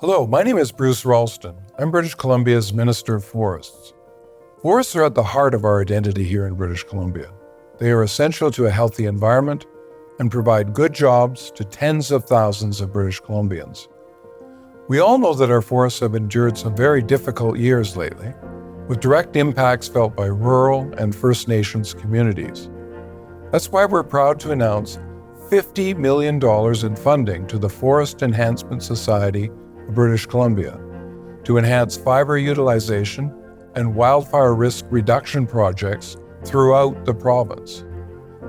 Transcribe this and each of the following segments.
Hello, my name is Bruce Ralston. I'm British Columbia's Minister of Forests. Forests are at the heart of our identity here in British Columbia. They are essential to a healthy environment and provide good jobs to tens of thousands of British Columbians. We all know that our forests have endured some very difficult years lately, with direct impacts felt by rural and First Nations communities. That's why we're proud to announce $50 million in funding to the Forest Enhancement Society of British Columbia to enhance fibre utilization and wildfire risk reduction projects throughout the province.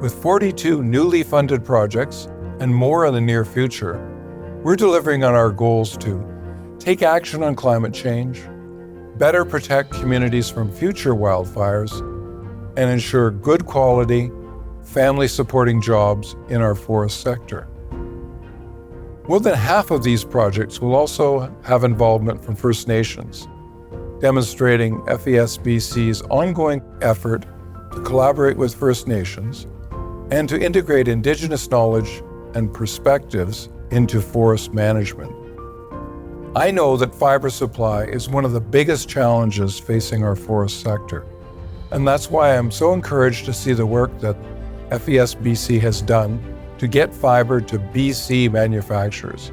With 42 newly funded projects and more in the near future, we're delivering on our goals to take action on climate change, better protect communities from future wildfires, and ensure good quality, family-supporting jobs in our forest sector. More than half of these projects will also have involvement from First Nations, demonstrating FESBC's ongoing effort to collaborate with First Nations and to integrate Indigenous knowledge and perspectives into forest management. I know that fibre supply is one of the biggest challenges facing our forest sector, and that's why I'm so encouraged to see the work that FESBC has done to get fibre to BC manufacturers.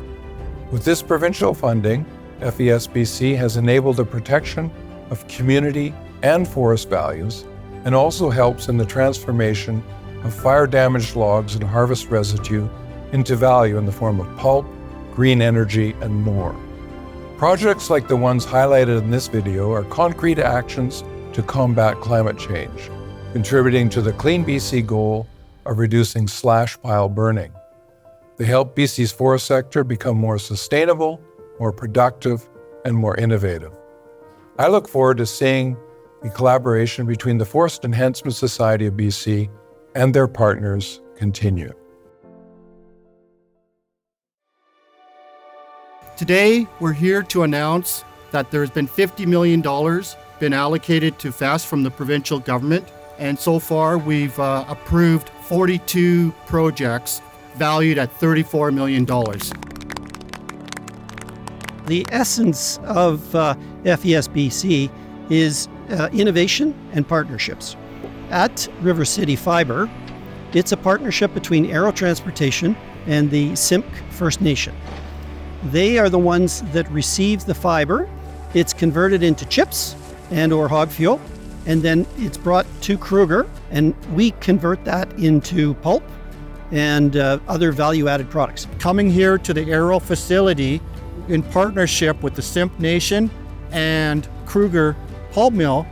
With this provincial funding, FESBC has enabled the protection of community and forest values and also helps in the transformation of fire-damaged logs and harvest residue into value in the form of pulp, green energy, and more. Projects like the ones highlighted in this video are concrete actions to combat climate change, contributing to the Clean BC goal of reducing slash pile burning. They help BC's forest sector become more sustainable, more productive, and more innovative. I look forward to seeing the collaboration between the Forest Enhancement Society of BC and their partners continue. Today, we're here to announce that there's been $50 million been allocated to FEST from the provincial government, and so far we've approved 42 projects valued at $34 million. The essence of FESBC is innovation and partnerships. At River City Fibre, it's a partnership between Aero Transportation and the Simpcw First Nation. They are the ones that receive the fibre. It's converted into chips and or hog fuel, and then it's brought to Kruger, and we convert that into pulp and other value-added products. Coming here to the Aero facility in partnership with the Simpcw Nation and Kruger Pulp Mill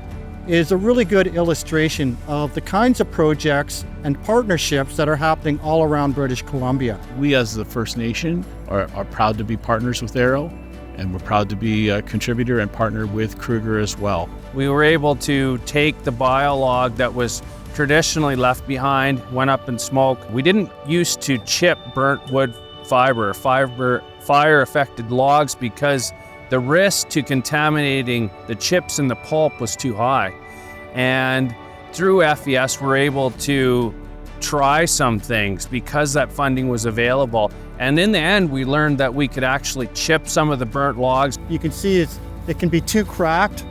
is a really good illustration of the kinds of projects and partnerships that are happening all around British Columbia. We as the First Nation are proud to be partners with Aero, and we're proud to be a contributor and partner with Kruger as well. We were able to take the biolog that was traditionally left behind, went up in smoke. We didn't used to chip burnt wood fiber, fire-affected logs, because the risk to contaminating the chips and the pulp was too high. And through FES, we're able to try some things because that funding was available. And in the end, we learned that we could actually chip some of the burnt logs. You can see it can be too cracked,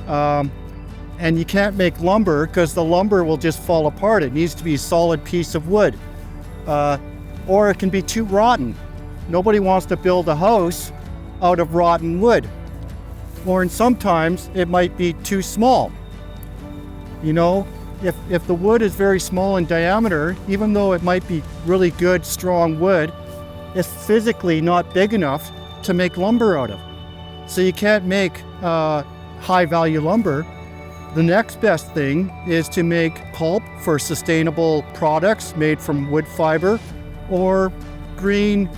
and you can't make lumber because the lumber will just fall apart. It needs to be a solid piece of wood. Or it can be too rotten. Nobody wants to build a house out of rotten wood. Or sometimes it might be too small. You know, if the wood is very small in diameter, even though it might be really good, strong wood, it's physically not big enough to make lumber out of. So you can't make high-value lumber. The next best thing is to make pulp for sustainable products made from wood fiber or green,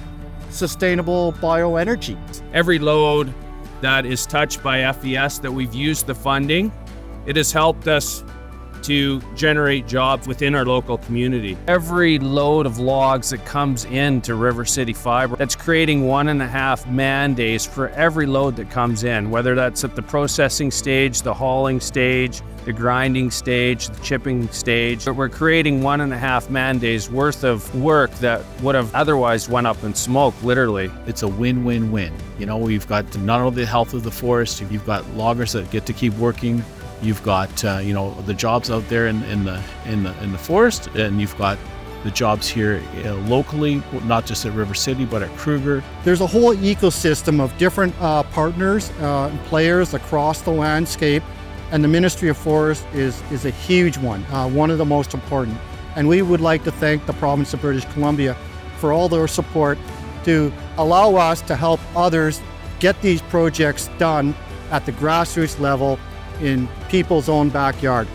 sustainable bioenergy. Every load that is touched by FES that we've used the funding, it has helped us to generate jobs within our local community. Every load of logs that comes into River City Fibre, that's creating 1.5 man days for every load that comes in, whether that's at the processing stage, the hauling stage, the grinding stage, the chipping stage. But we're creating 1.5 man days worth of work that would have otherwise went up in smoke, literally. It's a win-win-win. You know, we've got not only the health of the forest, you've got loggers that get to keep working, you've got you know, the jobs out there in the forest, and you've got the jobs here locally, not just at River City, but at Kruger. There's a whole ecosystem of different partners and players across the landscape, and the Ministry of Forest is a huge one of the most important. And we would like to thank the province of British Columbia for all their support to allow us to help others get these projects done at the grassroots level in people's own backyard.